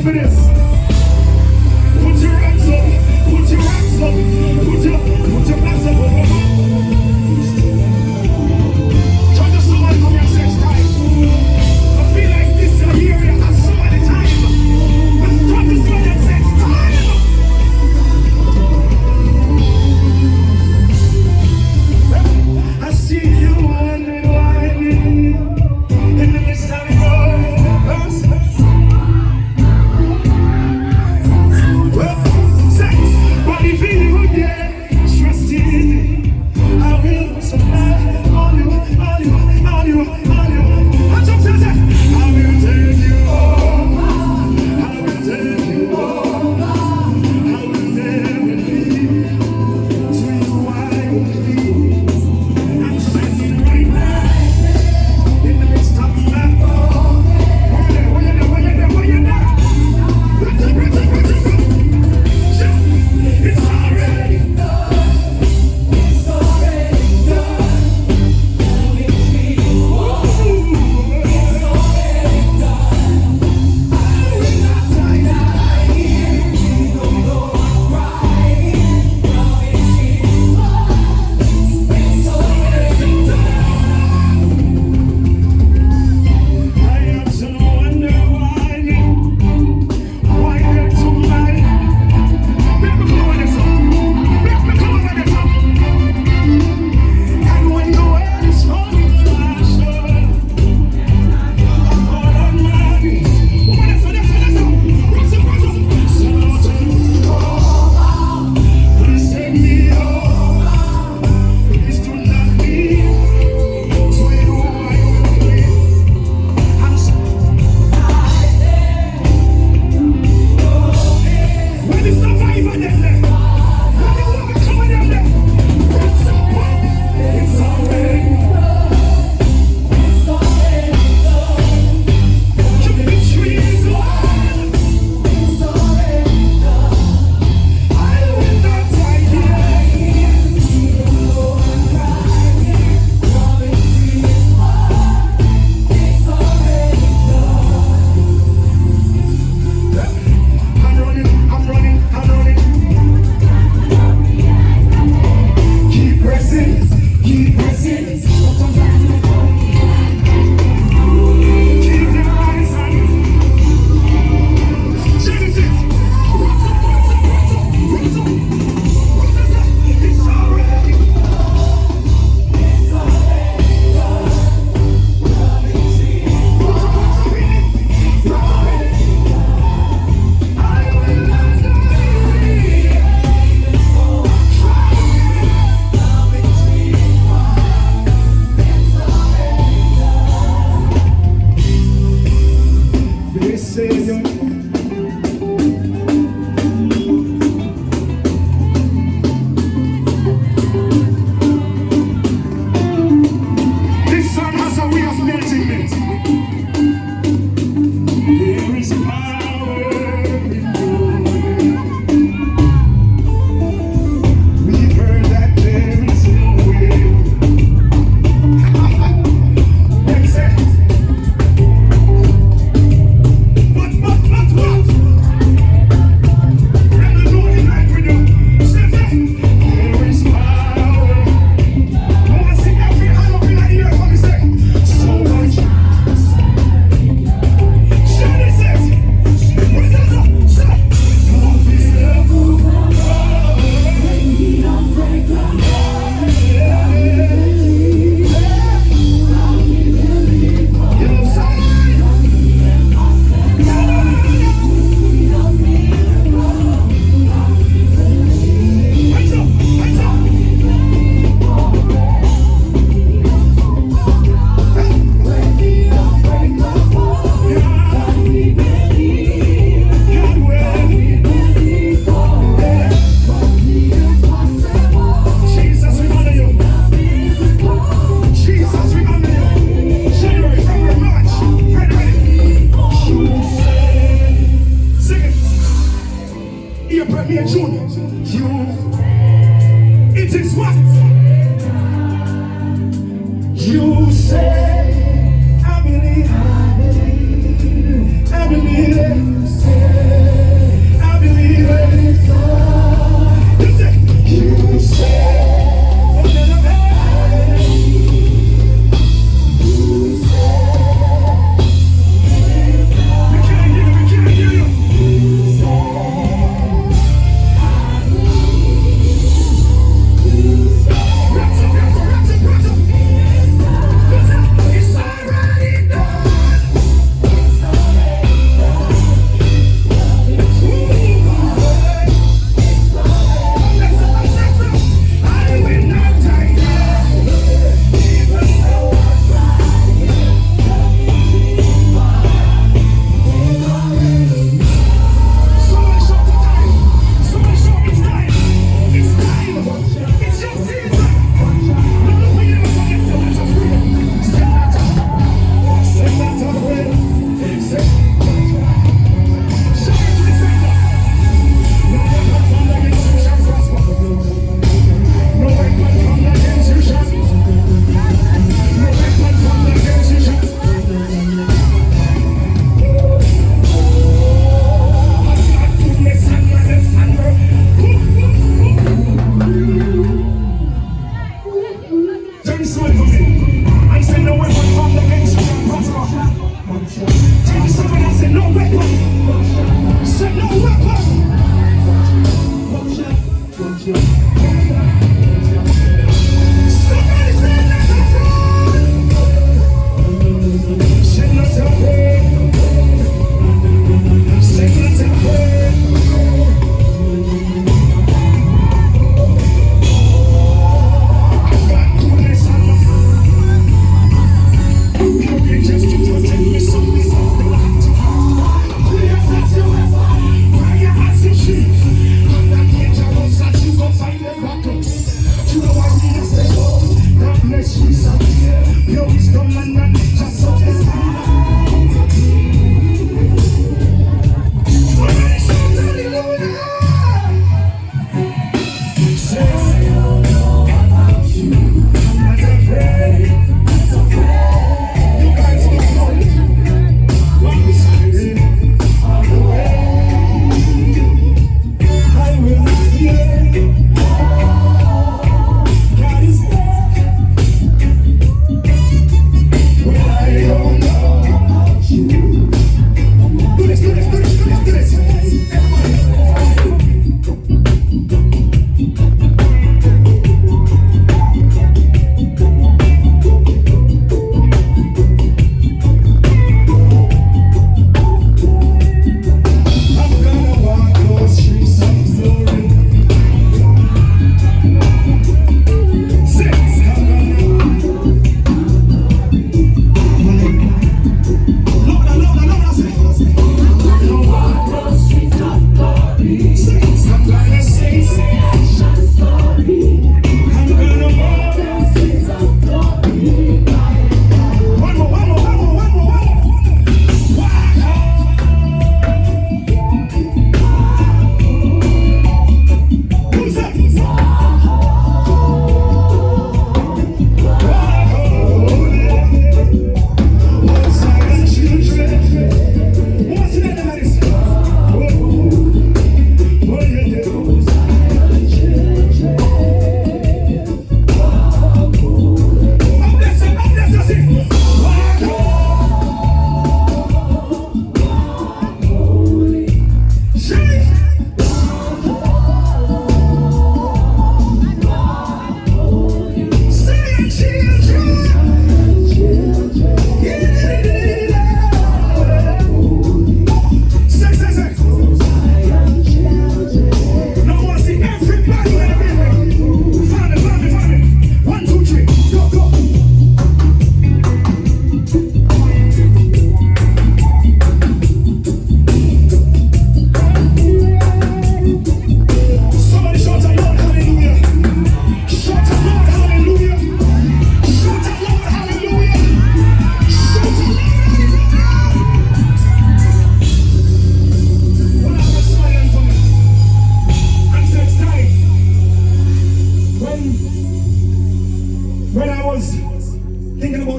for this? Put your hands up, put your hands up, put your hands up. Turn to somebody from your sex time. I feel like this area has so many time. Let's turn to somebody your sex time. I see you wondering why me in the midst of yours. Sex, but if you get trusted, I will supply all you. Hands up, say, I will take you home. I will take you home. I will never leave. To you I will leave. I'm standing right now in the midst of my home. Where you there? It's already done. It's already done. It's already done. I will not die here. No more crying. It's already done. I am so wonder why you're tonight. Make me come over this up. And when the world is falling on my shoulder, I fall on my knees. Woman, that's up. Rise up. So take me over. Please take me over. Please do not leave. To you I will cling. I'm so when the survivor them there, when the overcomer them there, it's already done. The victory is won. I will not die here. I'm running. Keep pressing. Keep your eyes on it. Genesis. Rise up. It's already I will not die. They say you're this song has a way of melting me. There is power in your name. We've heard that there is no way. Makes sense. But what? And the Lord like we do. Say, there is power. I want to see every hand up in the air for me, say, so much. Shady says, what is that? Say, don't be careful. You say, hands up. God will. Jesus, we honor you. Jesus, we honor you. January, February, March. Ready. You say, sing it. April, May, June. It is what? You say, I believe.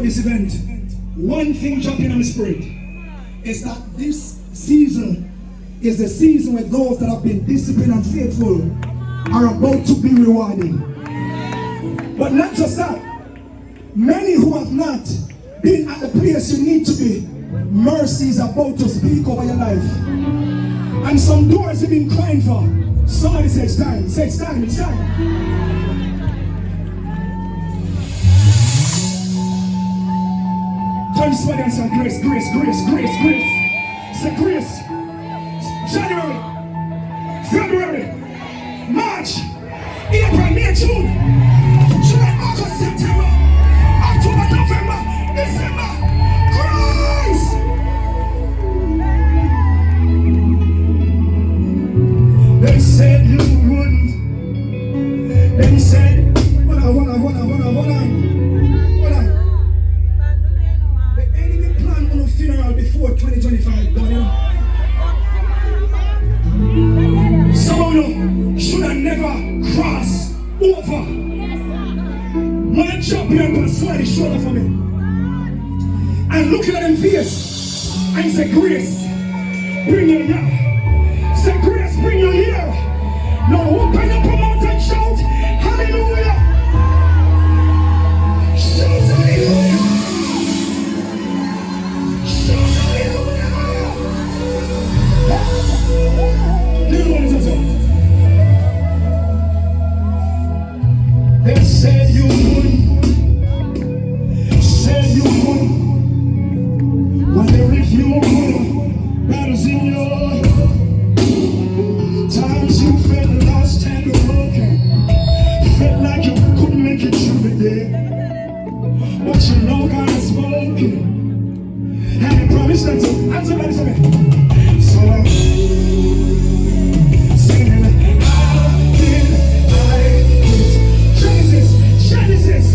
about this event, one thing jumping on my spirit is that this season is the season where those that have been disciplined and faithful are about to be rewarded. But not just that, many who have not been at the place you need to be, mercy is about to speak over your life. And some doors you've been crying for, somebody say it's time, say it's time, it's time. Turn to somebody and say grace, grace, grace, grace, grace. Say grace. January, February, March, April, May, June, July, August, September, October, November, December. Christ! They said you wouldn't. They said, hold on. The enemy planned on a funeral before 2025, don't you? Some of you should have never crossed over. My champion can slide his shoulder for me. And looking at them face and say, Grace, bring your ear. Say, Grace, bring your ear. Now open up your mouth and shout, hallelujah. Shout hallelujah. Shout hallelujah. They said you would. Wonder if you would. Battles in your times you felt lost and broken. Felt like you couldn't make it through the day. But you know God has spoken. And He promised that to answer that to me. So Genesis.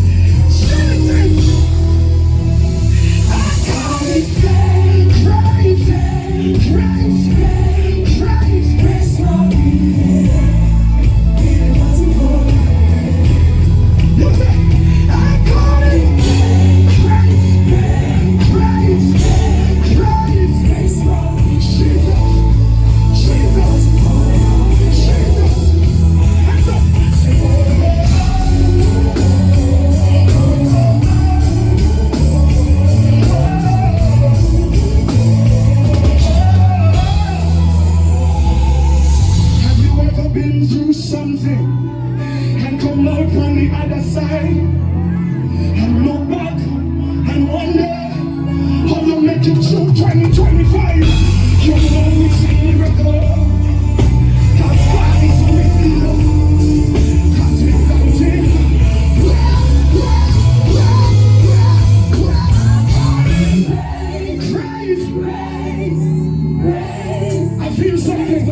I call it Christ for me. It wasn't for me. I call it Christ for me. Jesus. Hands up. Been through something and come out from the other side and look back and wonder how you make it through 2025. You know it's a miracle. Cause God is with you. Cause without Him, I feel something.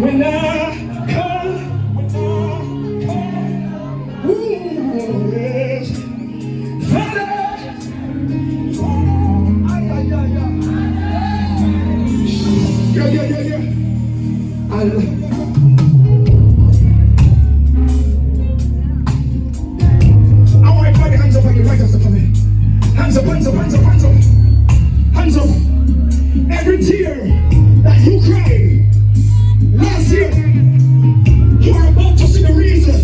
When I come, ooh, yes. Father, yeah. I want everybody hands up on your right after me. Hands up, hands up, hands up, hands up. Hands up. Every tear that you cried last year, you are about to see the reason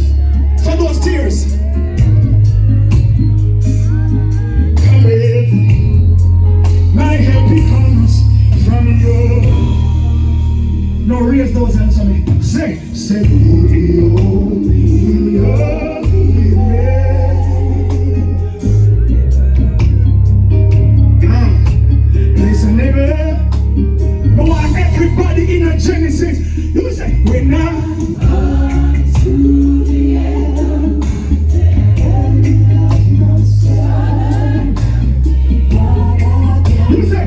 for those tears. Come with me. My help comes from you. No, raise those hands on me. Say, listen, neighbor. I want everybody in a Genesis. You say, we're now to the end. You say,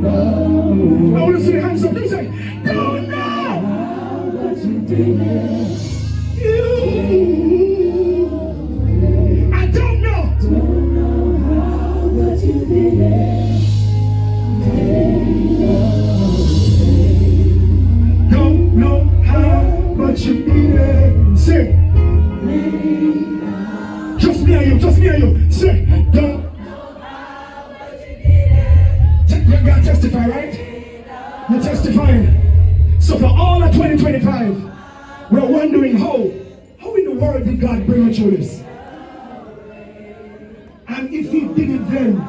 I want to see the hands up. Please say, don't know what you did. I don't know how, but you did it. Don't know how, but you did it. Say, just me and you, just me and you. Say, don't. You gotta testify, right? You're testifying. So for all of 2025, we're wondering how in the world did God bring you through this? And if He did it then,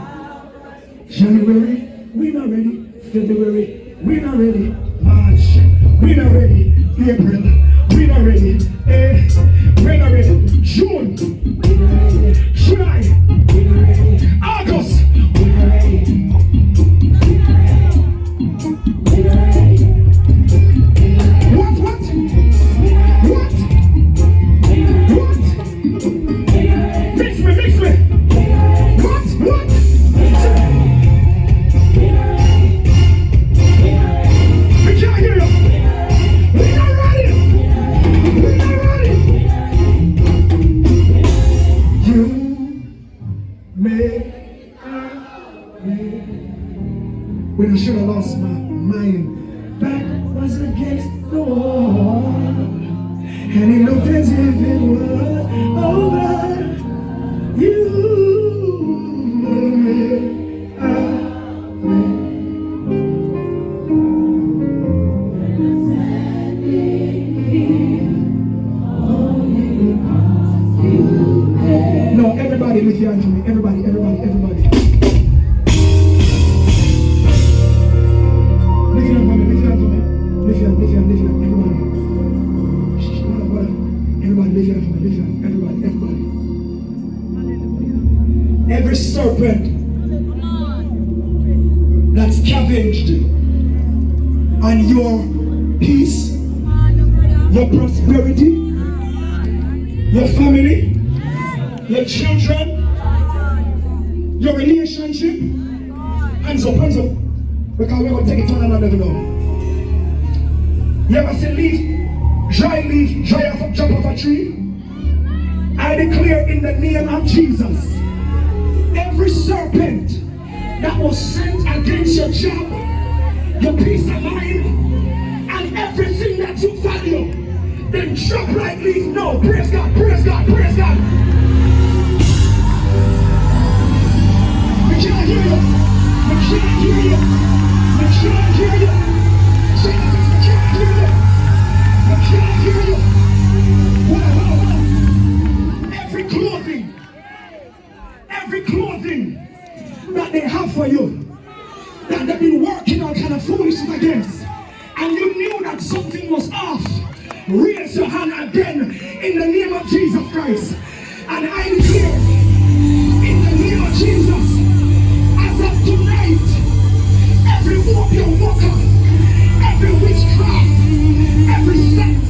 January, we're not ready. February, we're not ready. March, we're not ready. April, we're not ready. We're not ready. June, July, August. When I should have lost my mind, back was against the wall, and it looked as if it was over. You made a way. No, everybody lift your hand to me. Everybody. Every serpent that's scavenged on your peace, your prosperity, your family, your children, your relationship, hands up, because we're going to take it to another level now. You ever see leaf dry off, drop off a tree? I declare in the name of Jesus, every serpent that was sent against your job, your peace of mind, and everything that you value, then drop like leaf. No, praise God, praise God, praise God. We can't hear you. We can't hear you. We can't hear you. Jesus, we can't hear you. We can't hear you. Wow. Every clothing that they have for you, that they've been working on kind of foolishness against, and you knew that something was off, raise your hand again in the name of Jesus Christ. And I declare in the name of Jesus, as of tonight, every opium walker, every witchcraft, every sect,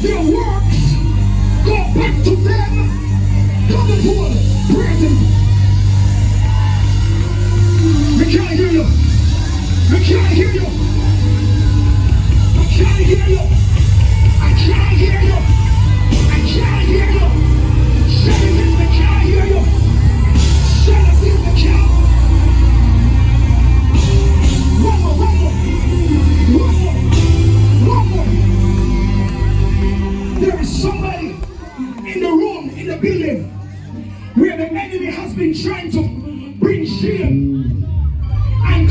their works go back to them. Come forward, praise Him. We can't hear you. We can't hear you. I can't hear you. I can't hear you. I can't hear you. Genesis, we can't hear you. Genesis, we can't. One more. There is somebody in the room, in the building, where the enemy has been trying to bring shame and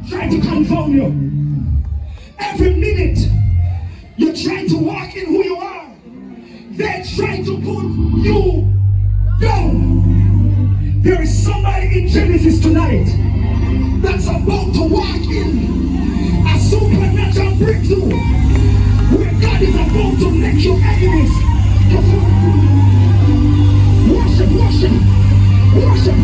trying to confound you. Every minute you're trying to walk in who you are, they're trying to put you down. There is somebody in Genesis tonight that's about to walk in a supernatural breakthrough where God is about to make your enemies worship.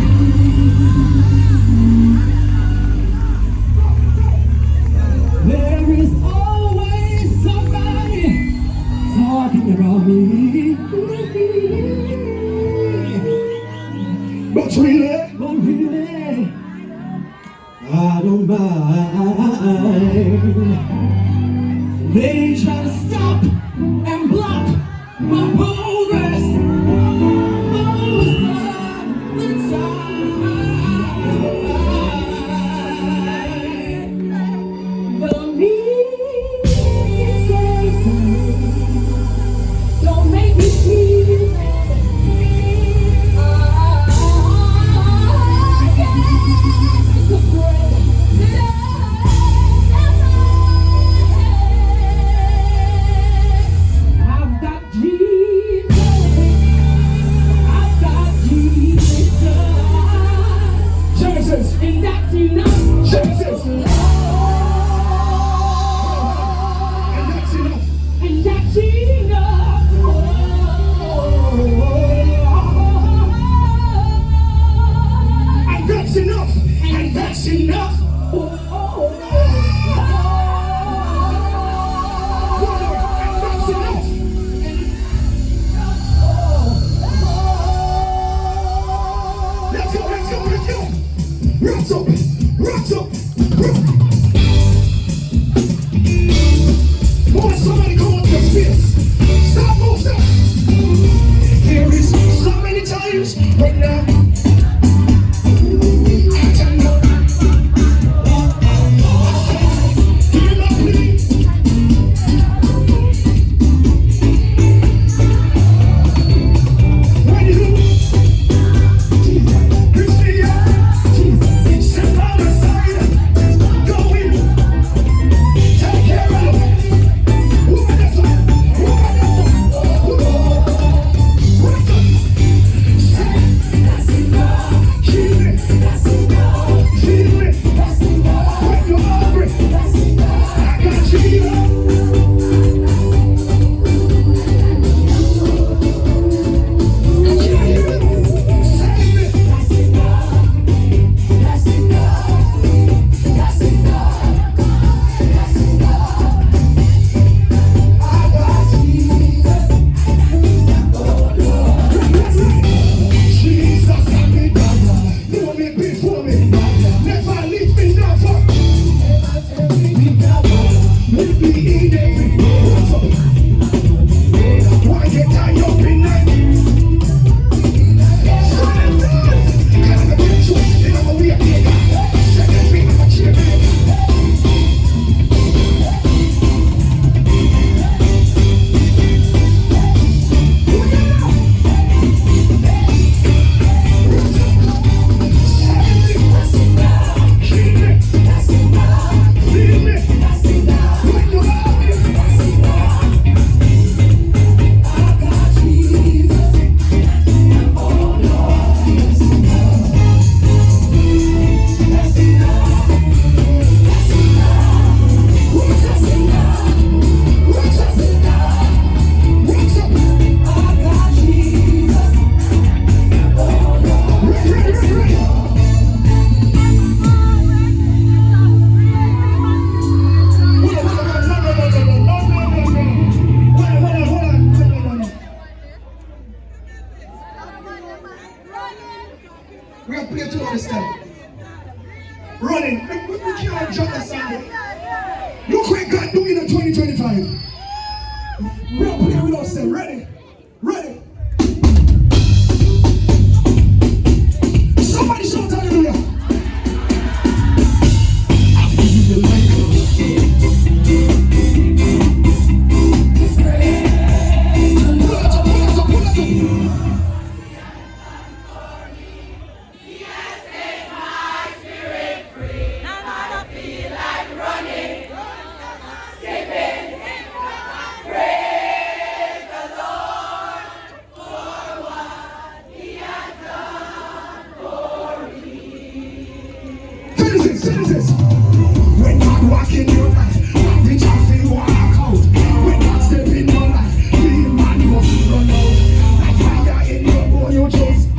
There is always somebody talking about me. But really, I don't mind. They try to stop and block my progress. Most of the time. But me, don't make me feel and that's enough. Jesus. And that's enough. And that's enough. And that's enough. And that's enough. Let's go, let's go, let's go. Rocks up, rocks up, rocks. Boy, somebody come up to space. Stop, move, stop. There is so many times right now. I can know. Hear my plea. Ready to we have played to understand. Running. We can't jump the Sunday. Look what God doing in 2025. We are playing with ourselves. Ready? Ready? Somebody shout hallelujah. I feel the light. Pull it up, pull it up, pull it up. Citizens, when God walk in your life, what did you feel walk out? When God step in your life, the man must run out. Like fire in your bone, you just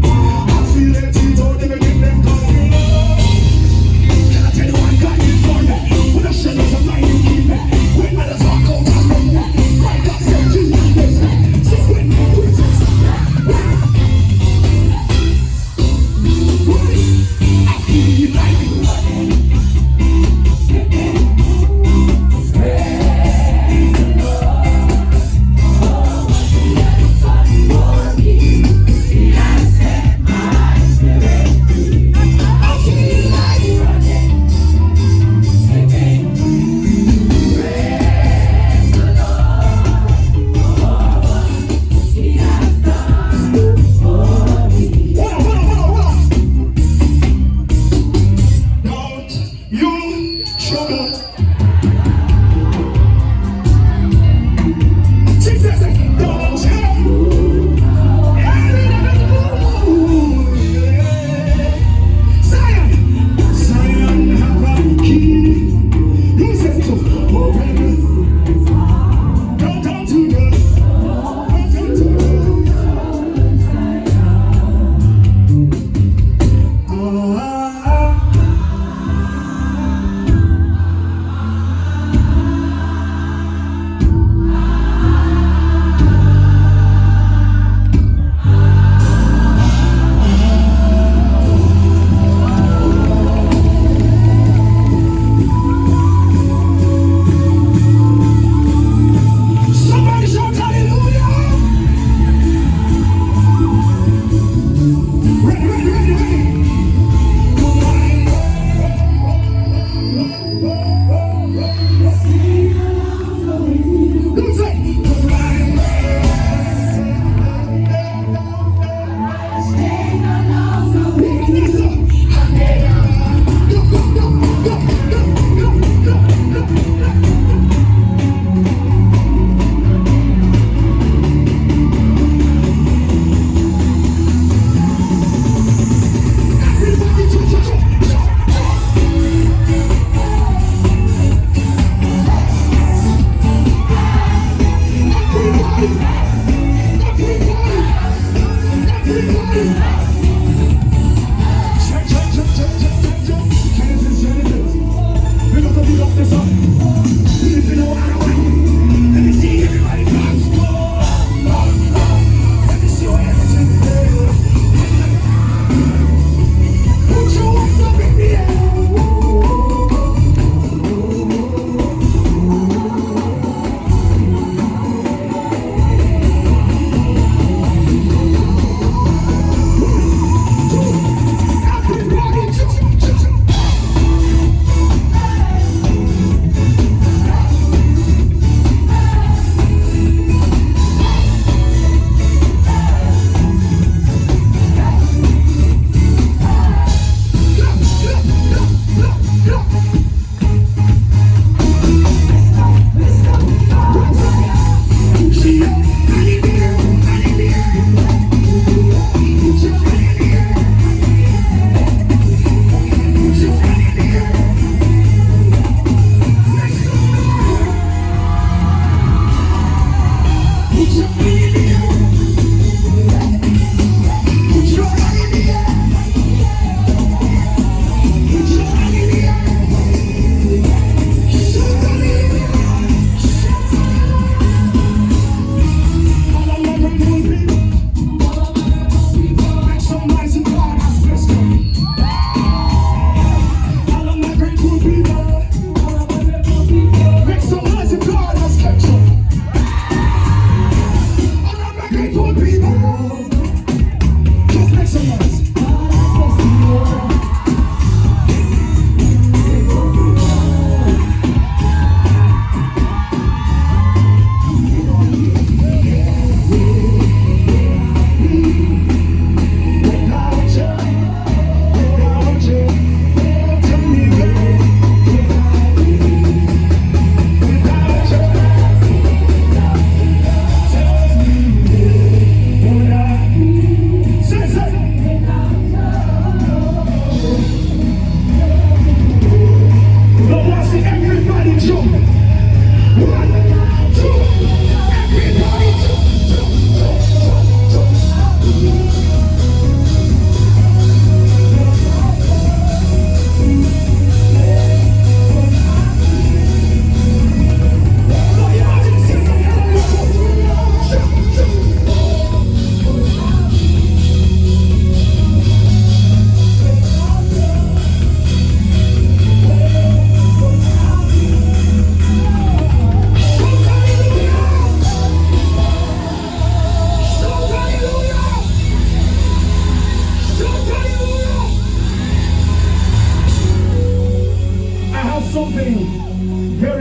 I feel it, you don't even give them coffee. Can I tell you what God did for me? When the shadows of mine you keep me. When others walk out and run me, my God said Jesus. So when you do it, I feel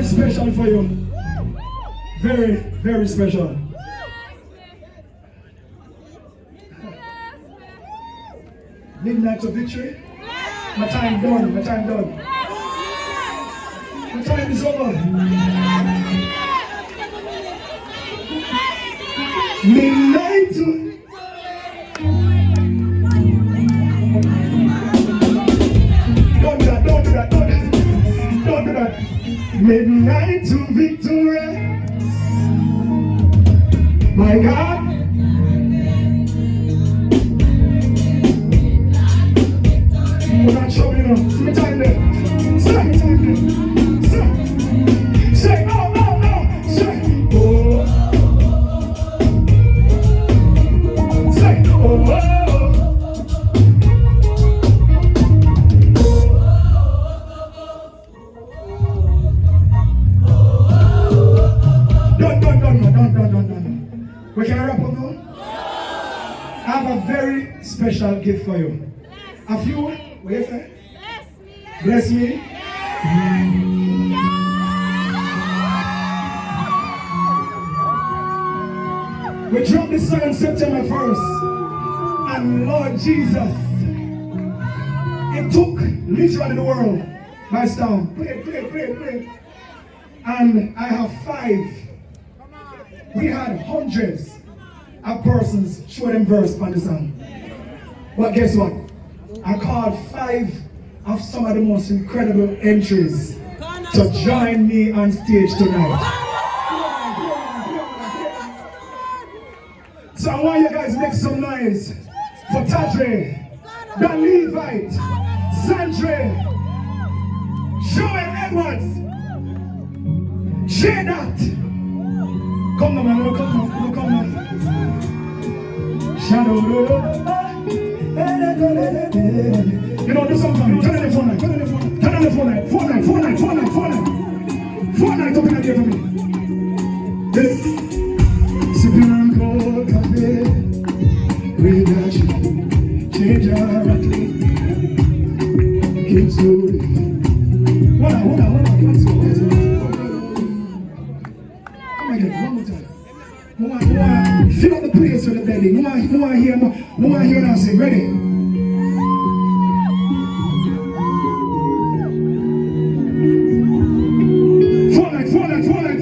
special for you. Very, very special. Midnight of victory. My time done. My time done. My time is over. Midnight to don't do that, don't do that, don't do that. Midnight to victory. My God. We're not showing enough. See my time there. Say, oh, oh, oh. Say, oh. Say, oh, oh. Done. We can wrap up now? I have a very special gift for you. A few, what you say? Bless me. We dropped this song on September 1st. And Lord Jesus, it took literally the world by storm. Play. And I have 5. We had hundreds of persons show them verse on the song. But guess what? I called 5 of some of the most incredible entries to join me on stage tonight. So I want you guys to make some noise for Tadre, the Levite, Sandre, Joel Edwards, Jadat. Come on, man, come on. Shadow. You know, do something for me. Turn on the phone line. Turn on the phone line. Phone line. Open the door for me. Sipping on cold coffee. We got you. Change our athlete. Keep slowly. Hold on. Let's go. Come again, one more time. More. Fill up the place with the belly. More here now. Say, ready?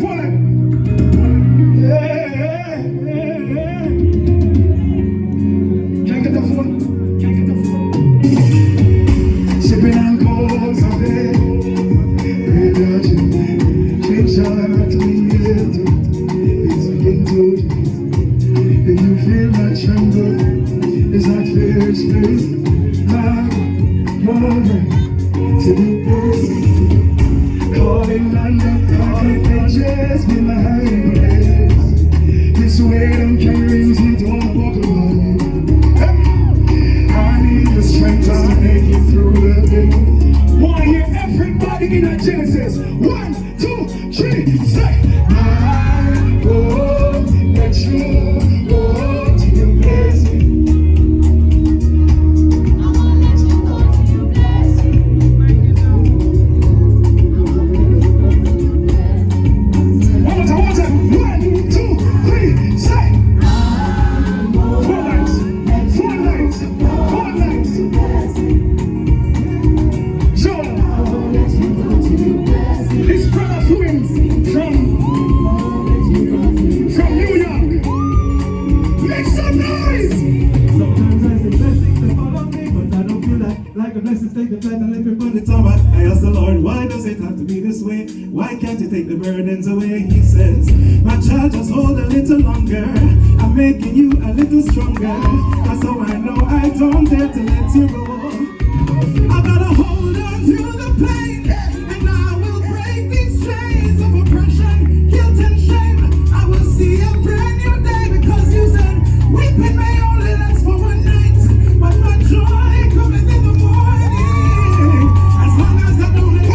Phone line. Yeah. Can't get the phone. Sipping on cold coffee. Without you, change our to it's again to you. If you feel that tremble, it's not fair space. My moment to be there. Calling on the just be my hiding place. This way them carries into one buckle. I need the strength to make it through the day. Wanna hear everybody in a Genesis? 1, 2, 3, say. I hope that you go to your blessing. Why can't you take the burdens away? He says, my child, just hold a little longer. I'm making you a little stronger. And so I know I don't dare to let you go. I gotta hold on to the pain, and I will break these chains of oppression, guilt and shame. I will see a brand new day because you said, weeping may only last for one night, but my joy cometh in the morning. As long as I don't let you.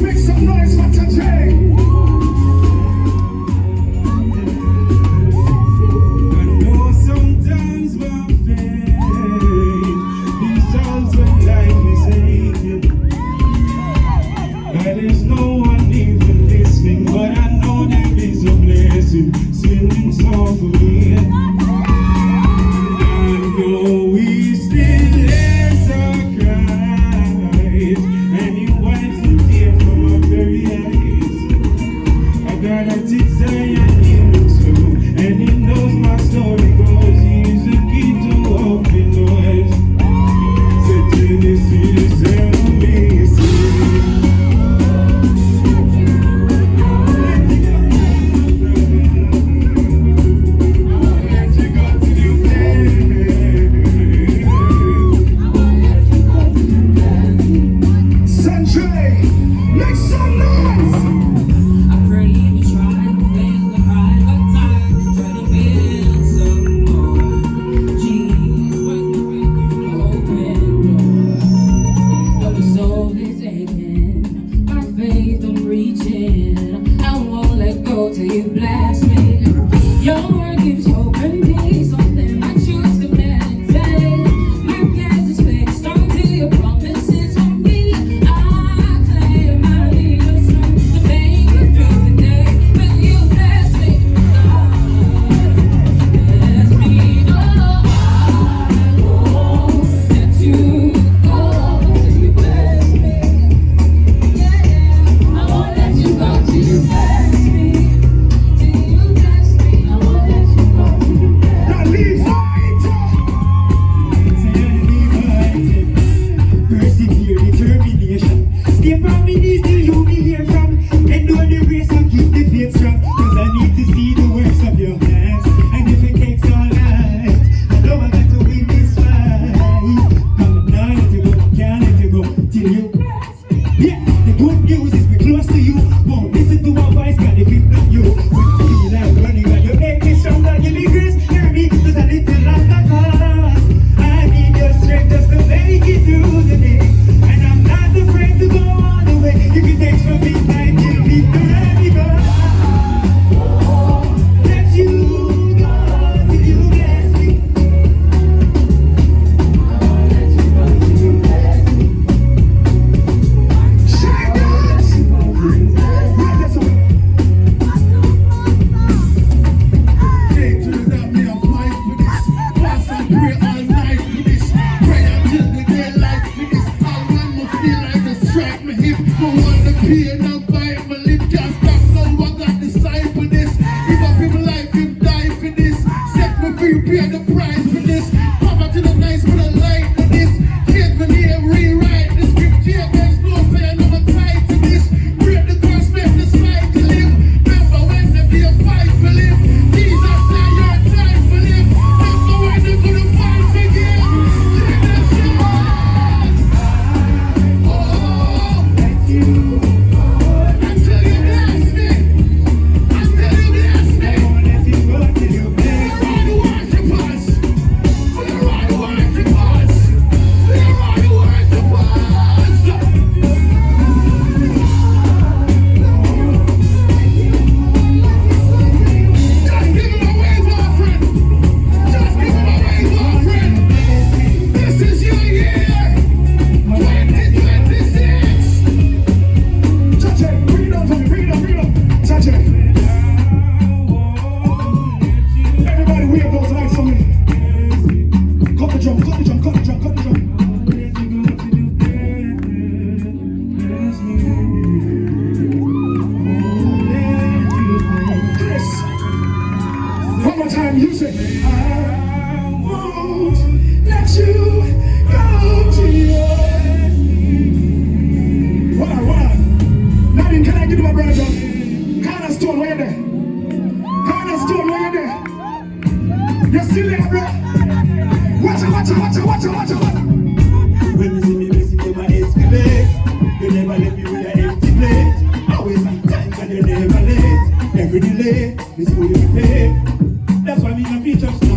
Make some noise for till you bless me. Your word gives hope and peace. On them I choose to meditate. My gaze is fixed onto your promises on me. I claim I need your strength to make it through the day. Will you bless me? Lord, bless me. Oh, I won't let you go till you bless me. Yeah, yeah. I won't let you go till you bless me. Till you bless me. I won't let you go till you bless me. Now leave fighting. Persevere, determination. Stay on my knees till you be hear from. Endure the race and keep the faith strong. Cause I need to see the works of your hands. And if it takes all night, I know I got to win this fight. Come on, now let it go, can't let it go till you. Yeah, the good news is we're close to you. Won't listen to our voice, God, if it's not you. Feel like running on your neck, it's stronger, give me grace. Hear me, just a little longer cause I need your strength just to make it through the day. And I'm not afraid to go all the way. If it takes from midnight till victory go. Let you go till you bless me. Let you go till you bless me. Shine that. Right, that's all. Came to the top, me a fight for this. Fast and pray all night for this. Pray until the daylight for this. All when me feel like to strike me hip. No want the pain and bite my lip. Can't stop now, I got the sign for this. If I feel life, him die for this. Set me free, pay the price for this. Poverty the nice with a light for this. Change my name, rewrite the script. Change there's no say I know I'm tied to this. Break the curse, make the slide to live. Remember when they be a fight for live. Jesus say your time for live. Remember when they gonna fight for you. Take that shit. Oh, Let you until you bless me. Until you bless me. I won't let you go till you bless me. All the worshipers. We're all the worshipers. We're all the worshipers. Just give him a wave offering. Just give him a wave offering. This is your year. 2026. Touch it. Bring it on for me. Bring it on. Touch it. Everybody wave those lights for me. Cut the drum. Chris. One more time, you say, I won't let you go to your What? Nadine, can I give you my brother John? Cornerstone, where you there? Cornerstone, where you there? You're still there, bro? Watch out. When you see me blessing you, my escalate. You never let me with an empty plate. Always on time and you never late. Every delay is fully paid. That's why me no features.